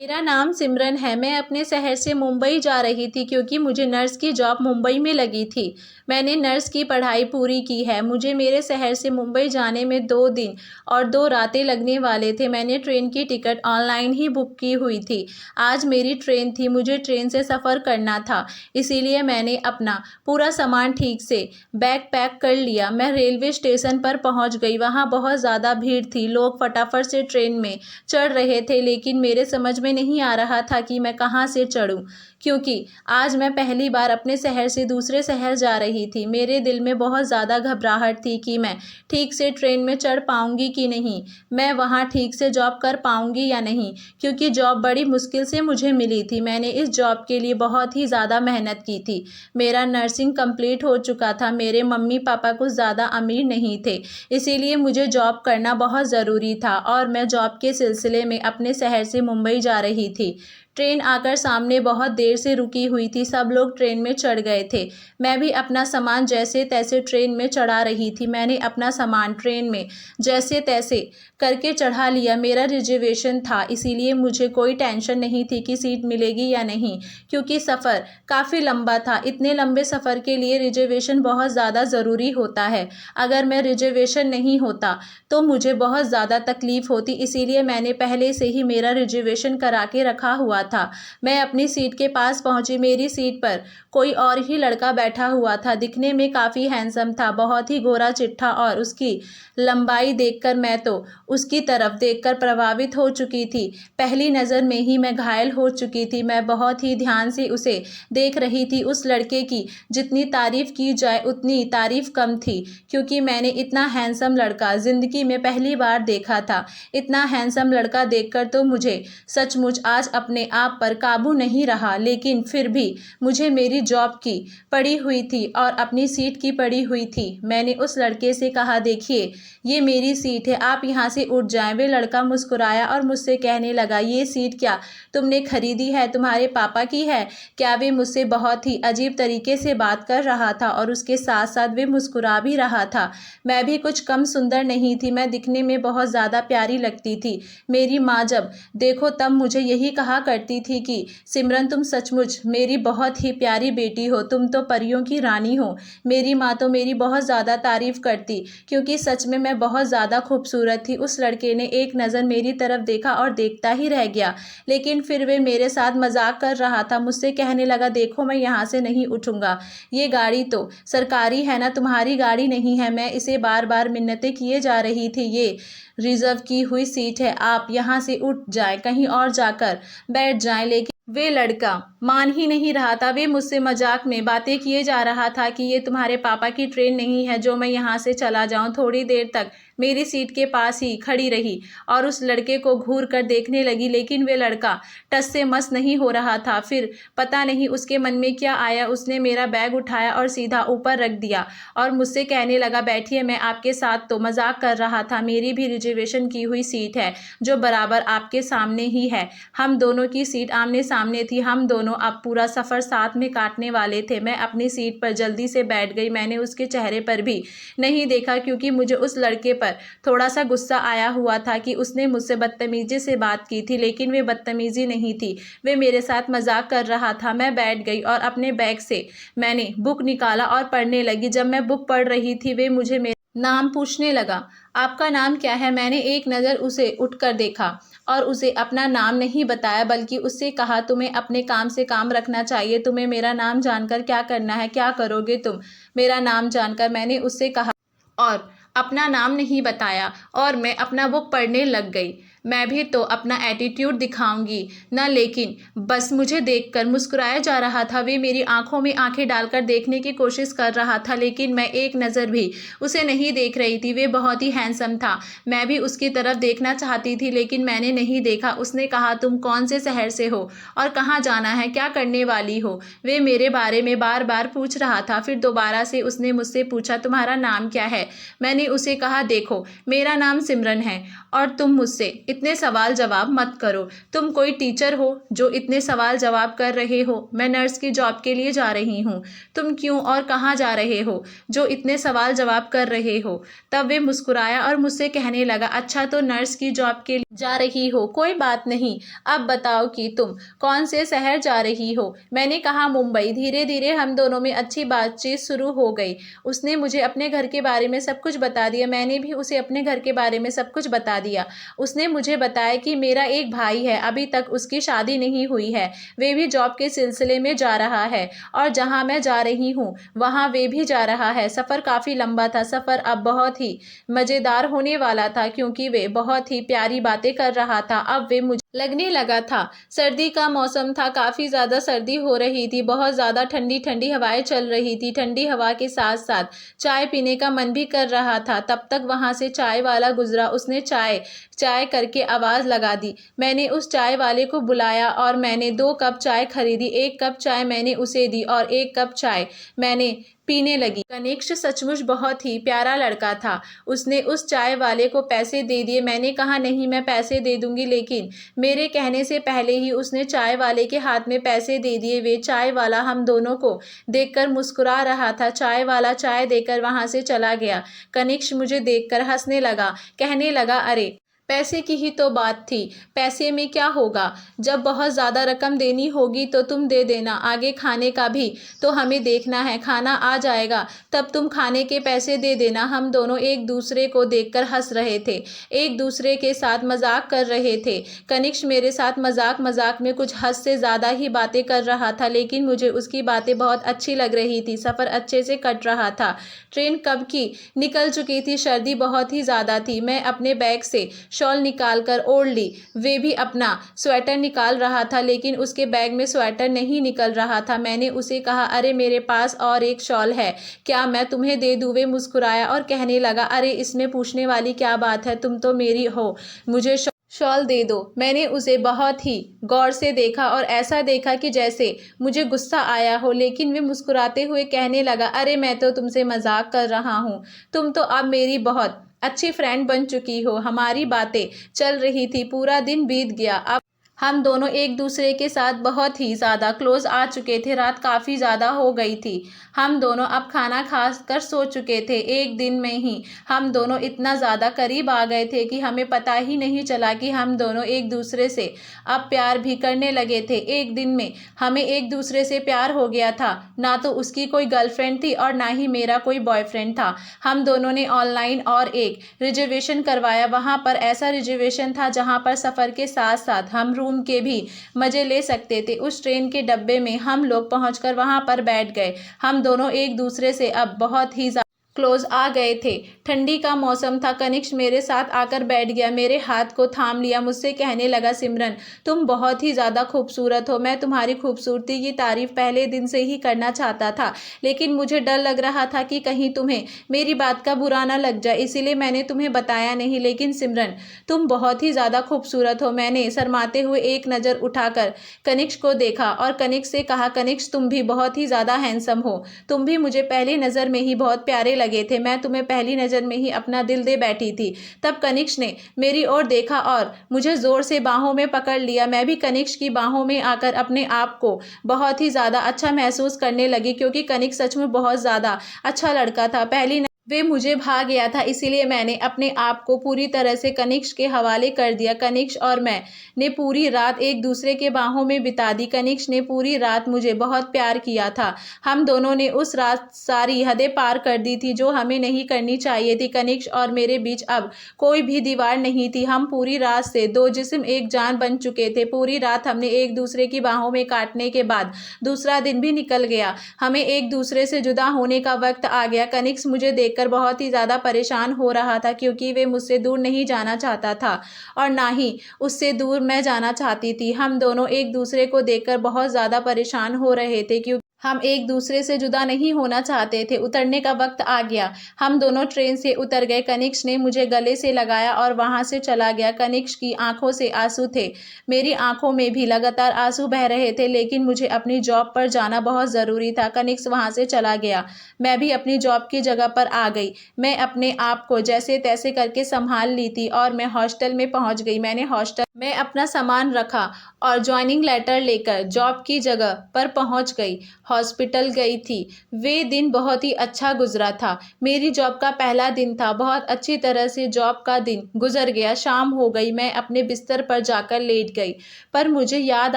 मेरा नाम सिमरन है। मैं अपने शहर से मुंबई जा रही थी क्योंकि मुझे नर्स की जॉब मुंबई में लगी थी। मैंने नर्स की पढ़ाई पूरी की है। मुझे मेरे शहर से मुंबई जाने में 2 दिन और 2 रातें लगने वाले थे। मैंने ट्रेन की टिकट ऑनलाइन ही बुक की हुई थी। आज मेरी ट्रेन थी, मुझे ट्रेन से सफ़र करना था, इसीलिए मैंने अपना पूरा सामान ठीक से बैग पैक कर लिया। मैं रेलवे स्टेशन पर पहुंच गई। वहां बहुत ज़्यादा भीड़ थी। लोग फटाफट से ट्रेन में चढ़ रहे थे, लेकिन मेरे समझ में नहीं आ रहा था कि मैं कहाँ से चढ़ूं, क्योंकि आज मैं पहली बार अपने शहर से दूसरे शहर जा रही थी। मेरे दिल में बहुत ज़्यादा घबराहट थी कि मैं ठीक से ट्रेन में चढ़ पाऊंगी कि नहीं, मैं वहाँ ठीक से जॉब कर पाऊंगी या नहीं, क्योंकि जॉब बड़ी मुश्किल से मुझे मिली थी। मैंने इस जॉब के लिए बहुत ही ज़्यादा मेहनत की थी। मेरा नर्सिंग कंप्लीट हो चुका था। मेरे मम्मी पापा कुछ ज़्यादा अमीर नहीं थे, इसीलिए मुझे जॉब करना बहुत ज़रूरी था और मैं जॉब के सिलसिले में अपने शहर से मुंबई जा रही थी। ट्रेन आकर सामने बहुत देर से रुकी हुई थी। सब लोग ट्रेन में चढ़ गए थे। मैं भी अपना सामान जैसे तैसे ट्रेन में चढ़ा रही थी। मैंने अपना सामान ट्रेन में जैसे तैसे करके चढ़ा लिया। मेरा रिजर्वेशन था, इसीलिए मुझे कोई टेंशन नहीं थी कि सीट मिलेगी या नहीं, क्योंकि सफ़र काफ़ी लंबा था। इतने लंबे सफ़र के लिए रिजर्वेशन बहुत ज़्यादा ज़रूरी होता है। अगर मैं रिजर्वेशन नहीं होता तो मुझे बहुत ज़्यादा तकलीफ़ होती, इसीलिए मैंने पहले से ही मेरा रिजर्वेशन करा के रखा हुआ था। मैं अपनी सीट के पास पहुंची। मेरी सीट पर कोई और ही लड़का बैठा हुआ था। दिखने में काफ़ी हैंडसम था, बहुत ही गोरा चिट्ठा, और उसकी लंबाई देखकर मैं तो उसकी तरफ देखकर प्रभावित हो चुकी थी। पहली नज़र में ही मैं घायल हो चुकी थी। मैं बहुत ही ध्यान से उसे देख रही थी। उस लड़के की जितनी तारीफ़ की जाए उतनी तारीफ़ कम थी, क्योंकि मैंने इतना हैंडसम लड़का ज़िंदगी में पहली बार देखा था। इतना हैंडसम लड़का देखकर तो मुझे सचमुच आज अपने आप पर काबू नहीं रहा, लेकिन फिर भी मुझे मेरी जॉब की पड़ी हुई थी और अपनी सीट की पड़ी हुई थी। मैंने उस लड़के से कहा, देखिए ये मेरी सीट है, आप यहाँ से उठ जाएं। वे लड़का मुस्कुराया और मुझसे कहने लगा, ये सीट क्या तुमने खरीदी है, तुम्हारे पापा की है क्या? वे मुझसे बहुत ही अजीब तरीके से बात कर रहा था और उसके साथ साथ वे मुस्कुरा भी रहा था। मैं भी कुछ कम सुंदर नहीं थी। मैं दिखने में बहुत ज़्यादा प्यारी लगती थी। मेरी माँ जब देखो तब मुझे यही कहा करती थी कि सिमरन तुम सचमुच मेरी बहुत ही प्यारी बेटी हो, तुम तो परियों की रानी हो। मेरी माँ तो मेरी बहुत ज़्यादा तारीफ़ करती, क्योंकि सच में मैं बहुत ज़्यादा खूबसूरत थी। उस लड़के ने एक नज़र मेरी तरफ देखा और देखता ही रह गया, लेकिन फिर वे मेरे साथ मजाक कर रहा था। मुझसे कहने लगा, देखो मैं यहाँ से नहीं उठूँगा, ये गाड़ी तो सरकारी है ना, तुम्हारी गाड़ी नहीं है। मैं इसे बार बार मिन्नतें किए जा रही थी, ये रिजर्व की हुई सीट है, आप यहाँ से उठ जाएं, कहीं और जाकर बैठ जाएं। लेकिन वे लड़का मान ही नहीं रहा था। वे मुझसे मजाक में बातें किए जा रहा था कि ये तुम्हारे पापा की ट्रेन नहीं है जो मैं यहाँ से चला जाऊँ। थोड़ी देर तक मेरी सीट के पास ही खड़ी रही और उस लड़के को घूर कर देखने लगी, लेकिन वे लड़का टस से मस नहीं हो रहा था। फिर पता नहीं उसके मन में क्या आया, उसने मेरा बैग उठाया और सीधा ऊपर रख दिया और मुझसे कहने लगा, बैठिए, मैं आपके साथ तो मजाक कर रहा था, मेरी भी रिजर्वेशन की हुई सीट है जो बराबर आपके सामने ही है। हम दोनों की सीट आमने सामने थी, हम दोनों अब पूरा सफ़र साथ में काटने वाले थे। मैं अपनी सीट पर जल्दी से बैठ गई। मैंने उसके चेहरे पर भी नहीं देखा, क्योंकि मुझे उस लड़के पर थोड़ा सा गुस्सा आया हुआ था कि उसने मुझसे बदतमीजी से बात की थी, लेकिन वे बदतमीजी नहीं थी, वे मेरे साथ मजाक कर रहा था। मैं बैठ गई और अपने बैग से मैंने बुक निकाला और पढ़ने लगी। जब मैं बुक पढ़ रही थी वे मुझे मेरा नाम पूछने लगा। आपका नाम क्या है? मैंने एक नज़र उसे उठकर देखा और उसे अपना नाम नहीं बताया, बल्कि उससे कहा, तुम्हें अपने काम से काम रखना चाहिए, तुम्हें मेरा नाम जानकर क्या करना है, क्या करोगे तुम मेरा नाम जानकर? मैंने उससे कहा और अपना नाम नहीं बताया और मैं अपना बुक पढ़ने लग गई। मैं भी तो अपना एटीट्यूड दिखाऊंगी ना, लेकिन बस मुझे देखकर मुस्कुराया जा रहा था। वे मेरी आंखों में आंखें डालकर देखने की कोशिश कर रहा था, लेकिन मैं एक नज़र भी उसे नहीं देख रही थी। वे बहुत ही हैंडसम था, मैं भी उसकी तरफ देखना चाहती थी, लेकिन मैंने नहीं देखा। उसने कहा, तुम कौन से शहर से हो और कहाँ जाना है, क्या करने वाली हो? वे मेरे बारे में बार बार पूछ रहा था। फिर दोबारा से उसने मुझसे पूछा, तुम्हारा नाम क्या है? मैंने उसे कहा, देखो मेरा नाम सिमरन है और तुम मुझसे इतने सवाल जवाब मत करो। तुम कोई टीचर हो जो इतने सवाल जवाब कर रहे हो? मैं नर्स की जॉब के लिए जा रही हूँ। तुम क्यों और कहाँ जा रहे हो जो इतने सवाल जवाब कर रहे हो? तब वे मुस्कुराया और मुझसे कहने लगा, अच्छा तो नर्स की जॉब के लिए जा रही हो, कोई बात नहीं। अब बताओ कि तुम कौन से शहर जा रही हो? मैंने कहा मुंबई। धीरे धीरे हम दोनों में अच्छी बातचीत शुरू हो गई। उसने मुझे अपने घर के बारे में सब कुछ बता दिया, मैंने भी उसे अपने घर के बारे में सब कुछ बता दिया। उसने मुझे बताया कि मेरा एक भाई है, अभी तक उसकी शादी नहीं हुई है, वे भी जॉब के सिलसिले में जा रहा है, और जहां मैं जा रही हूँ वहां वे भी जा रहा है। सफ़र काफ़ी लंबा था। सफ़र अब बहुत ही मज़ेदार होने वाला था क्योंकि वे बहुत ही प्यारी बातें कर रहा था। अब वे मुझे लगने लगा था। सर्दी का मौसम था, काफ़ी ज़्यादा सर्दी हो रही थी, बहुत ज़्यादा ठंडी ठंडी हवाएं चल रही थी। ठंडी हवा के साथ साथ चाय पीने का मन भी कर रहा था। तब तक वहाँ से चाय वाला गुजरा। उसने चाय चाय करके आवाज़ लगा दी। मैंने उस चाय वाले को बुलाया और मैंने 2 कप चाय खरीदी। 1 कप चाय मैंने उसे दी और 1 कप चाय मैंने पीने लगी। कनिष्क सचमुच बहुत ही प्यारा लड़का था। उसने उस चाय वाले को पैसे दे दिए। मैंने कहा नहीं, मैं पैसे दे दूंगी, लेकिन मेरे कहने से पहले ही उसने चाय वाले के हाथ में पैसे दे दिए। वे चाय वाला हम दोनों को देखकर मुस्कुरा रहा था। चाय वाला चाय देकर वहां से चला गया। कनिष्क मुझे देखकर हंसने लगा, कहने लगा, अरे पैसे की ही तो बात थी, पैसे में क्या होगा, जब बहुत ज़्यादा रकम देनी होगी तो तुम दे देना, आगे खाने का भी तो हमें देखना है, खाना आ जाएगा तब तुम खाने के पैसे दे देना। हम दोनों एक दूसरे को देखकर हंस रहे थे, एक दूसरे के साथ मजाक कर रहे थे। कनिष्क मेरे साथ मजाक मजाक में कुछ हद से ज़्यादा ही बातें कर रहा था, लेकिन मुझे उसकी बातें बहुत अच्छी लग रही थी। सफ़र अच्छे से कट रहा था। ट्रेन कब की निकल चुकी थी। सर्दी बहुत ही ज़्यादा थी। मैं अपने बैग से शॉल निकाल कर ओढ़ ली। वे भी अपना स्वेटर निकाल रहा था, लेकिन उसके बैग में स्वेटर नहीं निकल रहा था। मैंने उसे कहा, अरे मेरे पास और एक शॉल है, क्या मैं तुम्हें दे दूँ? वे मुस्कुराया और कहने लगा, अरे इसमें पूछने वाली क्या बात है, तुम तो मेरी हो, मुझे शॉल दे दो। मैंने उसे बहुत ही गौर से देखा और ऐसा देखा कि जैसे मुझे गुस्सा आया हो, लेकिन वे मुस्कुराते हुए कहने लगा, अरे मैं तो तुमसे मजाक कर रहा हूँ, तुम तो अब मेरी बहुत अच्छी फ्रेंड बन चुकी हो। हमारी बातें चल रही थी, पूरा दिन बीत गया। अब हम दोनों एक दूसरे के साथ बहुत ही ज़्यादा क्लोज आ चुके थे। रात काफ़ी ज़्यादा हो गई थी। हम दोनों अब खाना खा कर सो चुके थे। एक दिन में ही हम दोनों इतना ज़्यादा करीब आ गए थे कि हमें पता ही नहीं चला कि हम दोनों एक दूसरे से अब प्यार भी करने लगे थे। एक दिन में हमें एक दूसरे से प्यार हो गया था। ना तो उसकी कोई गर्लफ्रेंड थी और ना ही मेरा कोई बॉयफ्रेंड था। हम दोनों ने ऑनलाइन और एक रिजर्वेशन करवाया। वहाँ पर ऐसा रिजर्वेशन था जहाँ पर सफ़र के साथ साथ हम रूम के भी मज़े ले सकते थे। उस ट्रेन के डब्बे में हम लोग पहुंचकर वहां पर बैठ गए। हम दोनों एक दूसरे से अब बहुत ही क्लोज आ गए थे। ठंडी का मौसम था। कनिष्क मेरे साथ आकर बैठ गया, मेरे हाथ को थाम लिया, मुझसे कहने लगा, सिमरन तुम बहुत ही ज़्यादा खूबसूरत हो। मैं तुम्हारी खूबसूरती की तारीफ़ पहले दिन से ही करना चाहता था, लेकिन मुझे डर लग रहा था कि कहीं तुम्हें मेरी बात का बुरा ना लग जाए, इसीलिए मैंने तुम्हें बताया नहीं। लेकिन सिमरन तुम बहुत ही ज़्यादा खूबसूरत हो। मैंने शर्माते हुए एक नज़र उठाकर कनिष्क को देखा और कनिष्क से कहा, कनिष्क तुम भी बहुत ही ज़्यादा हैंडसम हो। तुम भी मुझे पहली नज़र में ही बहुत प्यारे लगे थे। मैं तुम्हें पहली नज़र में ही अपना दिल दे बैठी थी। तब कनिष्क ने मेरी ओर देखा और मुझे ज़ोर से बाहों में पकड़ लिया। मैं भी कनिष्क की बाहों में आकर अपने आप को बहुत ही ज़्यादा अच्छा महसूस करने लगी, क्योंकि कनिष्क सच में बहुत ज़्यादा अच्छा लड़का था। पहली वे मुझे भा गया था, इसीलिए मैंने अपने आप को पूरी तरह से कनिष्क के हवाले कर दिया। कनिष्क और मैं ने पूरी रात एक दूसरे के बाहों में बिता दी। कनिष्क ने पूरी रात मुझे बहुत प्यार किया था। हम दोनों ने उस रात सारी हदें पार कर दी थी जो हमें नहीं करनी चाहिए थी। कनिष्क और मेरे बीच अब कोई भी दीवार नहीं थी। हम पूरी रात से दो जिस्म एक जान बन चुके थे। पूरी रात हमने एक दूसरे की बाहों में काटने के बाद दूसरा दिन भी निकल गया। हमें एक दूसरे से जुदा होने का वक्त आ गया। कनिष्क मुझे देखकर बहुत ही ज़्यादा परेशान हो रहा था, क्योंकि वे मुझसे दूर नहीं जाना चाहता था और ना ही उससे दूर मैं जाना चाहती थी। हम दोनों एक दूसरे को देखकर बहुत ज़्यादा परेशान हो रहे थे, क्योंकि हम एक दूसरे से जुदा नहीं होना चाहते थे। उतरने का वक्त आ गया। हम दोनों ट्रेन से उतर गए। कनिष्क ने मुझे गले से लगाया और वहाँ से चला गया। कनिष्क की आंखों से आंसू थे। मेरी आंखों में भी लगातार आंसू बह रहे थे, लेकिन मुझे अपनी जॉब पर जाना बहुत ज़रूरी था। कनिष्क वहाँ से चला गया। मैं भी अपनी जॉब की जगह पर आ गई। मैं अपने आप को जैसे तैसे करके संभाल ली थी और मैं हॉस्टल में पहुँच गई। मैंने हॉस्टल में अपना सामान रखा और ज्वाइनिंग लेटर लेकर जॉब की जगह पर पहुँच गई। हॉस्पिटल गई थी। वे दिन बहुत ही अच्छा गुजरा था। मेरी जॉब का पहला दिन था। बहुत अच्छी तरह से जॉब का दिन गुजर गया। शाम हो गई। मैं अपने बिस्तर पर जाकर लेट गई, पर मुझे याद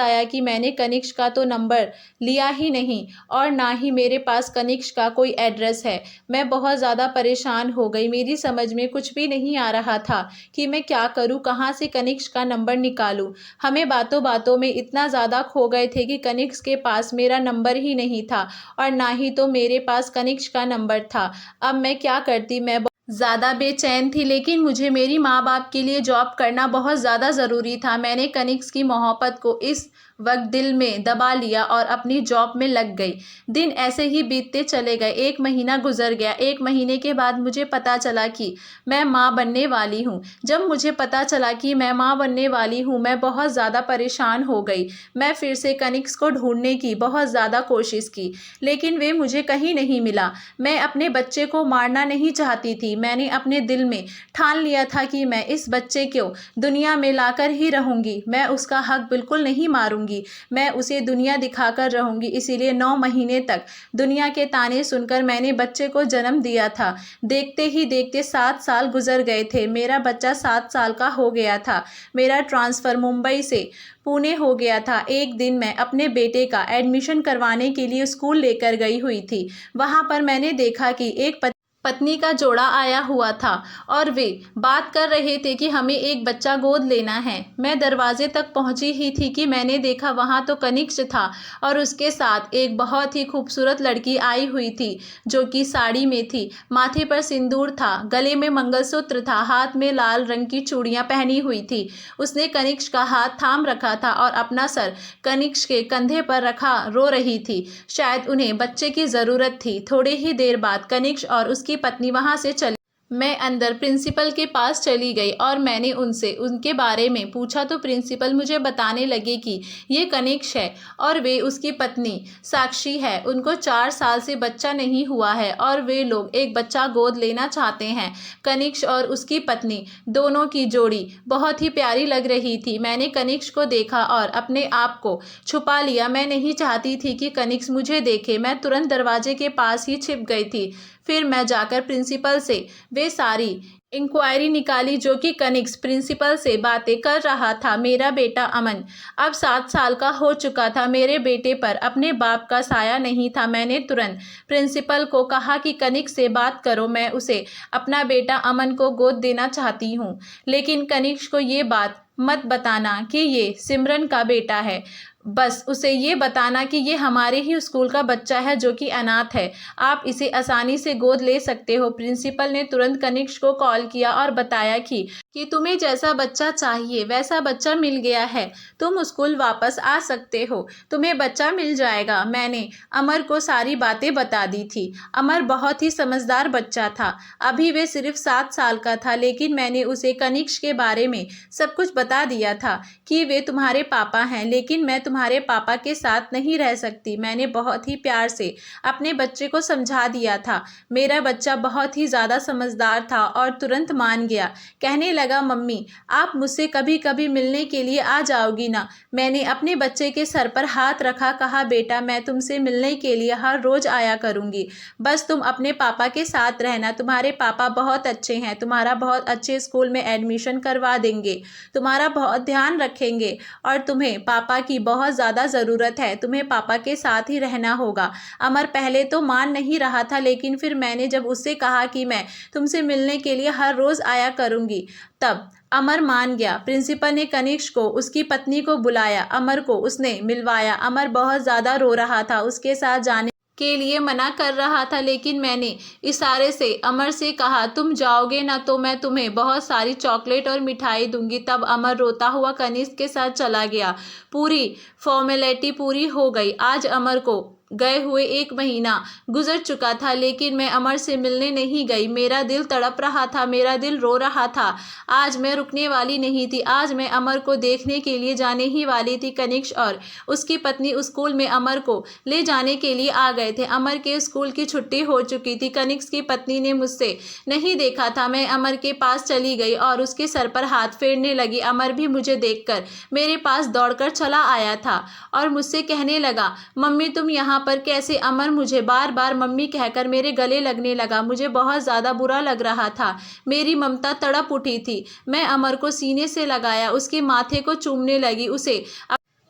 आया कि मैंने कनिष्क का तो नंबर लिया ही नहीं और ना ही मेरे पास कनिष्क का कोई एड्रेस है। मैं बहुत ज़्यादा परेशान हो गई। मेरी समझ में कुछ भी नहीं आ रहा था कि मैं क्या करूं, कहां से कनिष्क का नंबर निकालूं। हमें बातों बातों में इतना ज़्यादा खो गए थे कि कनिष्क के पास मेरा नंबर ही नहीं था और ना ही तो मेरे पास कनिष्क का नंबर था। अब मैं क्या करती। मैं ज़्यादा बेचैन थी, लेकिन मुझे मेरी माँ बाप के लिए जॉब करना बहुत ज़्यादा ज़रूरी था। मैंने कनिष्क की मोहब्बत को इस वक्त दिल में दबा लिया और अपनी जॉब में लग गई। दिन ऐसे ही बीतते चले गए। 1 महीना गुजर गया। 1 महीने के बाद मुझे पता चला कि मैं माँ बनने वाली हूँ। जब मुझे पता चला कि मैं माँ बनने वाली हूँ, मैं बहुत ज़्यादा परेशान हो गई। मैं फिर से कनिष्क को ढूंढने की बहुत ज़्यादा कोशिश की, लेकिन वे मुझे कहीं नहीं मिला। मैं अपने बच्चे को मारना नहीं चाहती थी। मैंने अपने दिल में ठान लिया था कि मैं इस बच्चे को दुनिया में लाकर ही रहूंगी। मैं उसका हक बिल्कुल नहीं मारूंगी। मैं उसे दुनिया दिखाकर रहूंगी। इसीलिए 9 महीने तक दुनिया के ताने सुनकर मैंने बच्चे को जन्म दिया था। देखते ही देखते 7 साल गुजर गए थे। मेरा बच्चा 7 साल का हो गया था। मेरा ट्रांसफ़र मुंबई से पुणे हो गया था। एक दिन मैं अपने बेटे का एडमिशन करवाने के लिए स्कूल लेकर गई हुई थी। वहां पर मैंने देखा कि एक पत्नी का जोड़ा आया हुआ था और वे बात कर रहे थे कि हमें एक बच्चा गोद लेना है। मैं दरवाजे तक पहुंची ही थी कि मैंने देखा वहां तो कनिष्क था और उसके साथ एक बहुत ही खूबसूरत लड़की आई हुई थी, जो कि साड़ी में थी। माथे पर सिंदूर था, गले में मंगलसूत्र था, हाथ में लाल रंग की चूड़ियां पहनी हुई थी। उसने कनिष्क का हाथ थाम रखा था और अपना सर कनिष्क के कंधे पर रखा रो रही थी। शायद उन्हें बच्चे की ज़रूरत थी। थोड़ी ही देर बाद कनिष्क और उसकी पत्नी वहां से चली। मैं अंदर प्रिंसिपल के पास चली गई और मैंने उनसे उनके बारे में पूछा तो प्रिंसिपल मुझे बताने लगे कि ये कनिष्क है और वे उसकी पत्नी साक्षी है। उनको 4 साल से बच्चा नहीं हुआ है और वे लोग एक बच्चा गोद लेना चाहते हैं। कनिष्क और उसकी पत्नी दोनों की जोड़ी बहुत ही प्यारी लग रही थी। मैंने कनिष्क को देखा और अपने आप को छुपा लिया। मैं नहीं चाहती थी कि कनिष्क मुझे देखे। मैं तुरंत दरवाजे के पास ही छिप गई थी। फिर मैं जाकर प्रिंसिपल से वे सारी इंक्वायरी निकाली जो कि कनिष्क प्रिंसिपल से बातें कर रहा था। मेरा बेटा अमन अब 7 साल का हो चुका था। मेरे बेटे पर अपने बाप का साया नहीं था। मैंने तुरंत प्रिंसिपल को कहा कि कनिष्क से बात करो, मैं उसे अपना बेटा अमन को गोद देना चाहती हूँ, लेकिन कनिष्क को ये बात मत बताना कि ये सिमरन का बेटा है। बस उसे ये बताना कि ये हमारे ही स्कूल का बच्चा है जो कि अनाथ है। आप इसे आसानी से गोद ले सकते हो। प्रिंसिपल ने तुरंत कनिष्क को कॉल किया और बताया कि तुम्हें जैसा बच्चा चाहिए वैसा बच्चा मिल गया है। तुम स्कूल वापस आ सकते हो। तुम्हें बच्चा मिल जाएगा। मैंने अमर को सारी बातें बता दी थी। अमर बहुत ही समझदार बच्चा था। अभी वे सिर्फ 7 साल का था, लेकिन मैंने उसे कनिष्क के बारे में सब कुछ बता दिया था कि वे तुम्हारे पापा हैं, लेकिन मैं तुम्हारे पापा के साथ नहीं रह सकती। मैंने बहुत ही प्यार से अपने बच्चे को समझा दिया था। मेरा बच्चा बहुत ही ज़्यादा समझदार था और तुरंत मान गया। कहने लगा, मम्मी आप मुझसे कभी कभी मिलने के लिए आ जाओगी ना। मैंने अपने बच्चे के सर पर हाथ रखा, कहा बेटा मैं तुमसे मिलने के लिए हर रोज आया करूँगी। बस तुम अपने पापा के साथ रहना। तुम्हारे पापा बहुत अच्छे हैं। तुम्हारा बहुत अच्छे स्कूल में एडमिशन करवा देंगे, तुम्हारा बहुत ध्यान रखेंगे और तुम्हें पापा की बहुत ज़्यादा ज़रूरत है। तुम्हें पापा के साथ ही रहना होगा। अमर पहले तो मान नहीं रहा था, लेकिन फिर मैंने जब उससे कहा कि मैं तुमसे मिलने के लिए हर रोज़ आया करूँगी, तब अमर मान गया। प्रिंसिपल ने कनिष्क को उसकी पत्नी को बुलाया। अमर को उसने मिलवाया। अमर बहुत ज़्यादा रो रहा था। उसके साथ जाने के लिए मना कर रहा था, लेकिन मैंने इशारे से अमर से कहा तुम जाओगे ना तो मैं तुम्हें बहुत सारी चॉकलेट और मिठाई दूंगी। तब अमर रोता हुआ कनिष्क के साथ चला गया। पूरी फॉर्मेलिटी पूरी हो गई। आज अमर को गए हुए 1 महीना गुजर चुका था, लेकिन मैं अमर से मिलने नहीं गई। मेरा दिल तड़प रहा था, मेरा दिल रो रहा था। आज मैं रुकने वाली नहीं थी। आज मैं अमर को देखने के लिए जाने ही वाली थी। कनिष्क और उसकी पत्नी स्कूल में अमर को ले जाने के लिए आ गए थे। अमर के स्कूल की छुट्टी हो चुकी थी। कनिष्क की पत्नी ने मुझसे नहीं देखा था। मैं अमर के पास चली गई और उसके सर पर हाथ फेरने लगी। अमर भी मुझे देखकर मेरे पास दौड़कर चला आया था और मुझसे कहने लगा, मम्मी तुम यहाँ पर कैसे? अमर मुझे बार बार मम्मी कहकर मेरे गले लगने लगा। मुझे बहुत ज़्यादा बुरा लग रहा था। मेरी ममता तड़प उठी थी। मैं अमर को सीने से लगाया, उसके माथे को चूमने लगी। उसे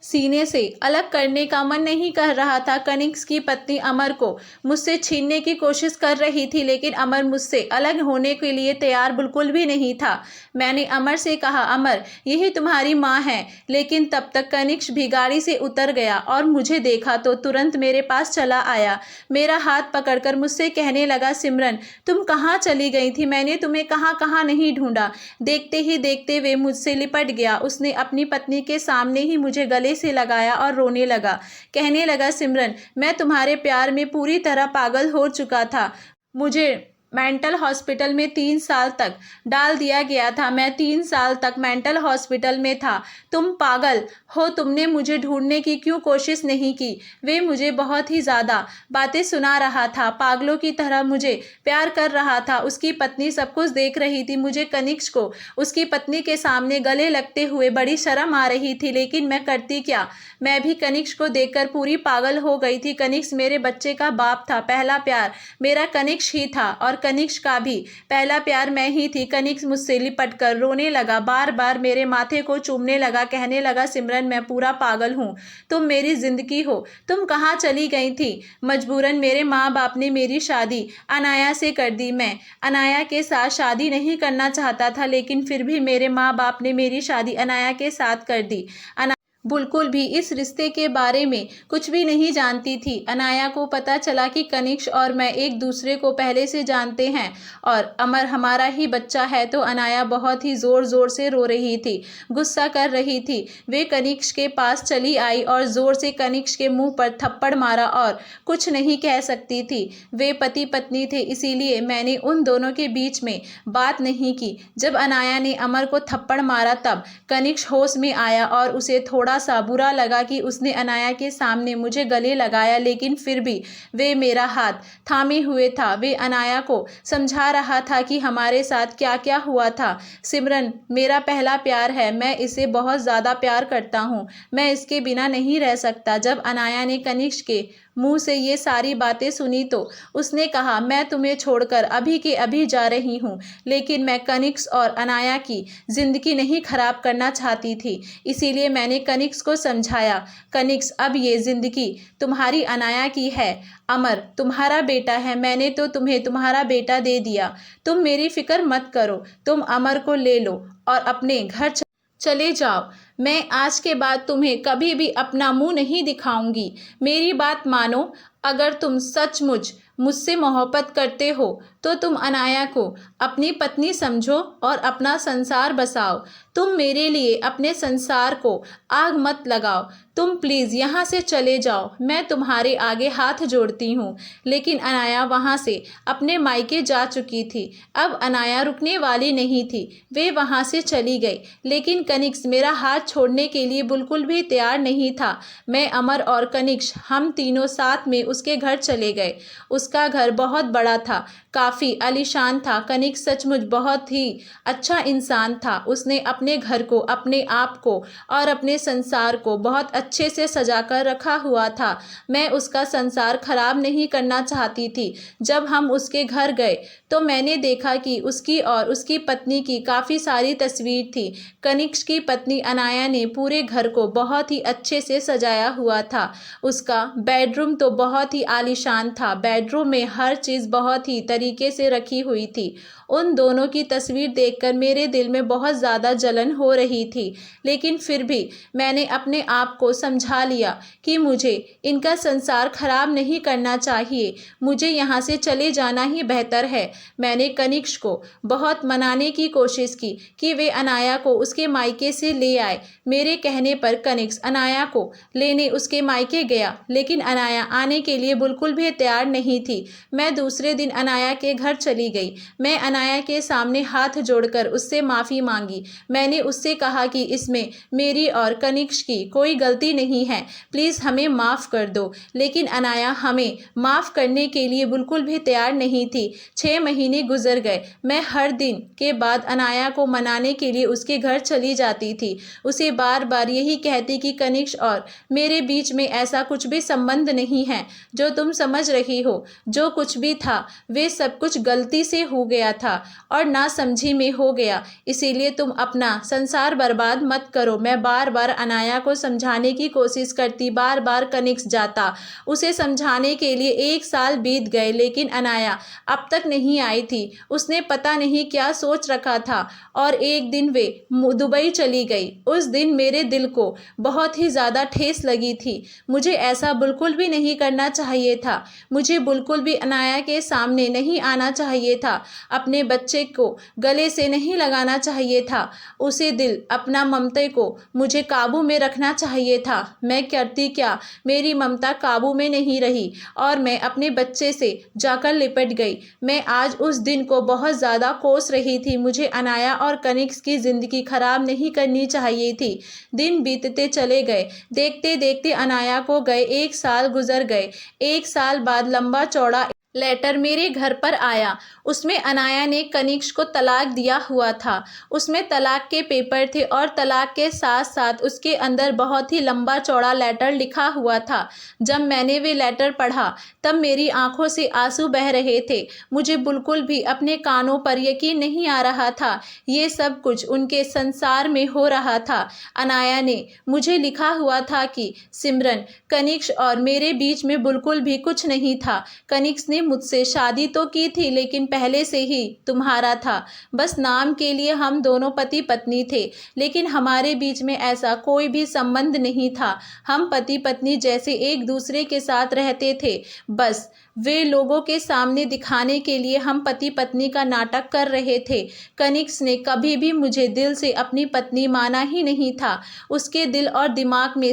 सीने से अलग करने का मन नहीं कर रहा था। कनिष्क की पत्नी अमर को मुझसे छीनने की कोशिश कर रही थी, लेकिन अमर मुझसे अलग होने के लिए तैयार बिल्कुल भी नहीं था। मैंने अमर से कहा, अमर यही तुम्हारी माँ है। लेकिन तब तक कनिष्क भी गाड़ी से उतर गया और मुझे देखा तो तुरंत मेरे पास चला आया। मेरा हाथ पकड़कर मुझसे कहने लगा, सिमरन तुम कहाँ चली गई थी? मैंने तुम्हें कहाँ कहाँ नहीं ढूंढा। देखते ही देखते वे मुझसे लिपट गया। उसने अपनी पत्नी के सामने ही मुझे गले से लगाया और रोने लगा। कहने लगा, सिमरन मैं तुम्हारे प्यार में पूरी तरह पागल हो चुका था। मुझे मेंटल हॉस्पिटल में 3 साल तक डाल दिया गया था। मैं 3 साल तक मेंटल हॉस्पिटल में था। तुम पागल हो। तुमने मुझे ढूंढने की क्यों कोशिश नहीं की? वे मुझे बहुत ही ज़्यादा बातें सुना रहा था, पागलों की तरह मुझे प्यार कर रहा था। उसकी पत्नी सब कुछ देख रही थी। मुझे कनिष्क को उसकी पत्नी के सामने गले लगते हुए बड़ी शर्म आ रही थी, लेकिन मैं करती क्या? मैं भी कनिष्क को देखकर पूरी पागल हो गई थी। कनिष्क मेरे बच्चे का बाप था। पहला प्यार मेरा कनिष्क ही था और कनिष्क का भी पहला प्यार मैं ही थी। कनिष्क मुझसे लिपटकर रोने लगा, बार बार मेरे माथे को चूमने लगा। कहने लगा, सिमरन मैं पूरा पागल हूँ। तुम मेरी जिंदगी हो। तुम कहाँ चली गई थी? मजबूरन मेरे माँ बाप ने मेरी शादी अनाया से कर दी। मैं अनाया के साथ शादी नहीं करना चाहता था, लेकिन फिर भी मेरे माँ बाप ने मेरी शादी अनाया के साथ कर दी। बिल्कुल भी इस रिश्ते के बारे में कुछ भी नहीं जानती थी। अनाया को पता चला कि कनिष्क और मैं एक दूसरे को पहले से जानते हैं और अमर हमारा ही बच्चा है, तो अनाया बहुत ही ज़ोर ज़ोर से रो रही थी, गुस्सा कर रही थी। वे कनिष्क के पास चली आई और ज़ोर से कनिष्क के मुंह पर थप्पड़ मारा और कुछ नहीं कह सकती थी। वे पति पत्नी थे, इसीलिए मैंने उन दोनों के बीच में बात नहीं की। जब अनाया ने अमर को थप्पड़ मारा तब कनिष्क होश में आया और उसे थोड़ा सा बुरा लगा कि उसने अनाया के सामने मुझे गले लगाया, लेकिन फिर भी वे मेरा हाथ थामे हुए था। वे अनाया को समझा रहा था कि हमारे साथ क्या क्या हुआ था। सिमरन मेरा पहला प्यार है। मैं इसे बहुत ज़्यादा प्यार करता हूँ। मैं इसके बिना नहीं रह सकता। जब अनाया ने कनिष्क के मुंह से ये सारी बातें सुनी तो उसने कहा, मैं तुम्हें छोड़कर अभी के अभी जा रही हूँ, लेकिन मैं कनिष्क और अनाया की ज़िंदगी नहीं खराब करना चाहती थी। इसीलिए मैंने कनिष्क को समझाया, कनिष्क अब ये ज़िंदगी तुम्हारी अनाया की है। अमर तुम्हारा बेटा है। मैंने तो तुम्हें तुम्हारा बेटा दे दिया। तुम मेरी फिक्र मत करो। तुम अमर को ले लो और अपने घर चले जाओ। मैं आज के बाद तुम्हें कभी भी अपना मुंह नहीं दिखाऊंगी। मेरी बात मानो। अगर तुम सचमुच मुझसे मोहब्बत करते हो तो तुम अनाया को अपनी पत्नी समझो और अपना संसार बसाओ। तुम मेरे लिए अपने संसार को आग मत लगाओ। तुम प्लीज़ यहाँ से चले जाओ। मैं तुम्हारे आगे हाथ जोड़ती हूँ। लेकिन अनाया वहाँ से अपने मायके जा चुकी थी। अब अनाया रुकने वाली नहीं थी। वे वहाँ से चली गई, लेकिन कनिष्क मेरा हाथ छोड़ने के लिए बिल्कुल भी तैयार नहीं था। मैं, अमर और कनिष्क हम तीनों साथ में उसके घर चले गए। उसका घर बहुत बड़ा था, काफ़ी आलीशान था। कनिष्क सचमुच बहुत ही अच्छा इंसान था। उसने अपने घर को, अपने आप को और अपने संसार को बहुत अच्छे से सजा कर रखा हुआ था। मैं उसका संसार खराब नहीं करना चाहती थी। जब हम उसके घर गए तो मैंने देखा कि उसकी और उसकी पत्नी की काफ़ी सारी तस्वीर थी। कनिष्क की पत्नी अनाया ने पूरे घर को बहुत ही अच्छे से सजाया हुआ था। उसका बेडरूम तो बहुत ही आलीशान था। बेडरूम में हर चीज़ बहुत ही तरीके तरीके से रखी हुई थी। उन दोनों की तस्वीर देखकर मेरे दिल में बहुत ज़्यादा जलन हो रही थी, लेकिन फिर भी मैंने अपने आप को समझा लिया कि मुझे इनका संसार खराब नहीं करना चाहिए, मुझे यहाँ से चले जाना ही बेहतर है। मैंने कनिष्क को बहुत मनाने की कोशिश की कि वे अनाया को उसके मायके से ले आए। मेरे कहने पर कनिष्क अनाया को लेने उसके मायके गया, लेकिन अनाया आने के लिए बिल्कुल भी तैयार नहीं थी। मैं दूसरे दिन अनाया के घर चली गई। मैं अनाया के सामने हाथ जोड़कर उससे माफ़ी मांगी। मैंने उससे कहा कि इसमें मेरी और कनिष्क की कोई गलती नहीं है, प्लीज़ हमें माफ़ कर दो। लेकिन अनाया हमें माफ़ करने के लिए बिल्कुल भी तैयार नहीं थी। 6 महीने गुजर गए। मैं हर दिन के बाद अनाया को मनाने के लिए उसके घर चली जाती थी। उसे बार बार यही कहती कि कनिष्क और मेरे बीच में ऐसा कुछ भी संबंध नहीं है जो तुम समझ रही हो। जो कुछ भी था वे सब कुछ गलती से हो गया था और नासमझी में हो गया, इसीलिए तुम अपना संसार बर्बाद मत करो। मैं बार बार अनाया को समझाने की कोशिश करती, बार बार कनिष्क जाता उसे समझाने के लिए। 1 साल बीत गए, लेकिन अनाया अब तक नहीं आई थी। उसने पता नहीं क्या सोच रखा था और एक दिन वे दुबई चली गई। उस दिन मेरे दिल को बहुत ही ज़्यादा ठेस लगी थी। मुझे ऐसा बिल्कुल भी नहीं करना चाहिए था। मुझे बिल्कुल भी अनाया के सामने नहीं आना चाहिए था। अपने बच्चे को गले से नहीं लगाना चाहिए था। उसे दिल अपना ममता को मुझे काबू में रखना चाहिए था। मैं करती क्या, मेरी ममता काबू में नहीं रही और मैं अपने बच्चे से जाकर लिपट गई। मैं आज उस दिन को बहुत ज़्यादा कोस रही थी। मुझे अनाया और कनिष्क की ज़िंदगी खराब नहीं करनी चाहिए थी। दिन बीतते चले गए। देखते देखते अनाया को गए 1 साल गुजर गए। 1 साल बाद लंबा चौड़ा लेटर मेरे घर पर आया। उसमें अनाया ने कनिष्क को तलाक दिया हुआ था। उसमें तलाक के पेपर थे और तलाक के साथ साथ उसके अंदर बहुत ही लंबा चौड़ा लेटर लिखा हुआ था। जब मैंने वे लेटर पढ़ा तब मेरी आंखों से आंसू बह रहे थे। मुझे बिल्कुल भी अपने कानों पर यकीन नहीं आ रहा था। ये सब कुछ उनके संसार में हो रहा था। अनाया ने मुझे लिखा हुआ था कि सिमरन, कनिष्क और मेरे बीच में बिल्कुल भी कुछ नहीं था। कनिष्क ने मुझसे शादी तो की थी, लेकिन पहले से ही तुम्हारा था। बस नाम के लिए हम दोनों पति पत्नी थे, लेकिन हमारे बीच में ऐसा कोई भी संबंध नहीं था। हम पति पत्नी जैसे एक दूसरे के साथ रहते थे। बस वे लोगों के सामने दिखाने के लिए हम पति पत्नी का नाटक कर रहे थे। कनिष्क ने कभी भी मुझे दिल से अपनी पत्नी माना ही नहीं था। उसके दिल और दिमाग में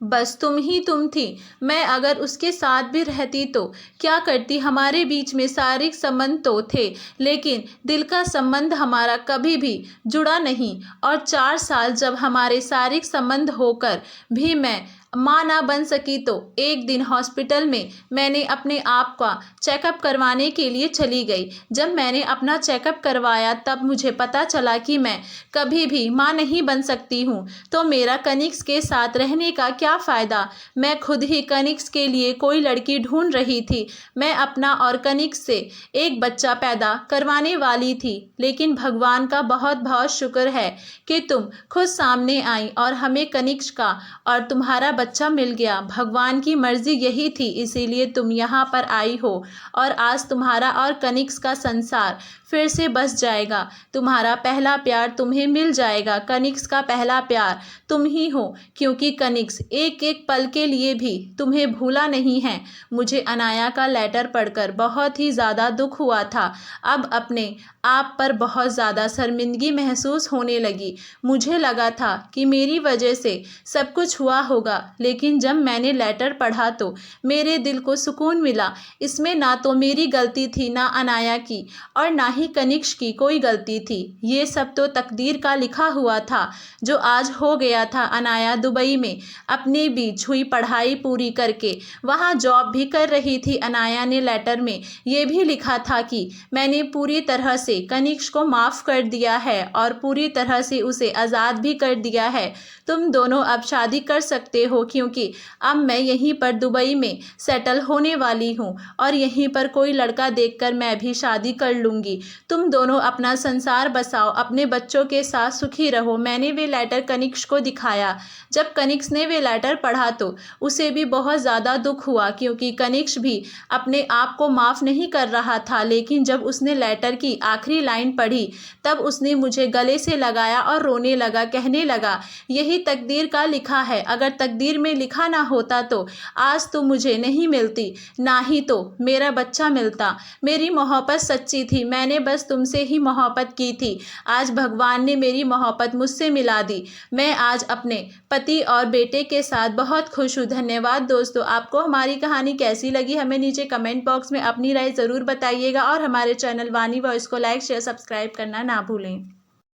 बस तुम ही तुम थी। मैं अगर उसके साथ भी रहती तो क्या करती, हमारे बीच में शारीरिक संबंध तो थे, लेकिन दिल का संबंध हमारा कभी भी जुड़ा नहीं। और 4 साल जब हमारे शारीरिक संबंध होकर भी मैं माँ ना बन सकी तो एक दिन हॉस्पिटल में मैंने अपने आप का चेकअप करवाने के लिए चली गई। जब मैंने अपना चेकअप करवाया तब मुझे पता चला कि मैं कभी भी माँ नहीं बन सकती हूँ, तो मेरा कनिष्क के साथ रहने का क्या फ़ायदा। मैं खुद ही कनिष्क के लिए कोई लड़की ढूंढ रही थी। मैं अपना और कनिष्क से एक बच्चा पैदा करवाने वाली थी, लेकिन भगवान का बहुत बहुत शुक्र है कि तुम खुद सामने आई और हमें कनिष्क का और तुम्हारा बच्चा मिल गया। भगवान की मर्जी यही थी, इसीलिए तुम यहाँ पर आई हो और आज तुम्हारा और कनिष्क का संसार फिर से बस जाएगा। तुम्हारा पहला प्यार तुम्हें मिल जाएगा। कनिष्क का पहला प्यार तुम ही हो, क्योंकि कनिष्क एक एक पल के लिए भी तुम्हें भूला नहीं है। मुझे अनाया का लेटर पढ़कर बहुत ही ज़्यादा दुख हुआ था। अब अपने आप पर बहुत ज़्यादा शर्मिंदगी महसूस होने लगी। मुझे लगा था कि मेरी वजह से सब कुछ हुआ होगा, लेकिन जब मैंने लेटर पढ़ा तो मेरे दिल को सुकून मिला। इसमें ना तो मेरी गलती थी, ना अनाया की और ना ही कनिष्क की कोई गलती थी। ये सब तो तकदीर का लिखा हुआ था जो आज हो गया था। अनाया दुबई में अपने बीच हुई पढ़ाई पूरी करके वहाँ जॉब भी कर रही थी। अनाया ने लेटर में ये भी लिखा था कि मैंने पूरी तरह से कनिष्क को माफ़ कर दिया है और पूरी तरह से उसे आज़ाद भी कर दिया है। तुम दोनों अब शादी कर सकते हो। रहो, क्योंकि अब मैं यहीं पर दुबई में सेटल होने वाली हूँ और यहीं पर कोई लड़का देखकर मैं भी शादी कर लूँगी। तुम दोनों अपना संसार बसाओ, अपने बच्चों के साथ सुखी रहो। मैंने वे लेटर कनिष्क को दिखाया। जब कनिष्क ने वे लेटर पढ़ा तो उसे भी बहुत ज़्यादा दुख हुआ, क्योंकि कनिष्क भी अपने आप को माफ़ नहीं कर रहा था। लेकिन जब उसने लेटर की आखिरी लाइन पढ़ी तब उसने मुझे गले से लगाया और रोने लगा, कहने लगा, यही तकदीर का लिखा है। अगर तकदीर में लिखा ना होता तो आज तो मुझे नहीं मिलती, ना ही तो मेरा बच्चा मिलता। मेरी मोहब्बत सच्ची थी, मैंने बस तुमसे ही मोहब्बत की थी। आज भगवान ने मेरी मोहब्बत मुझसे मिला दी। मैं आज अपने पति और बेटे के साथ बहुत खुश हूँ। धन्यवाद दोस्तों। आपको हमारी कहानी कैसी लगी हमें नीचे कमेंट बॉक्स में अपनी राय ज़रूर बताइएगा और हमारे चैनल वानी वॉइस को लाइक शेयर सब्सक्राइब करना ना भूलें।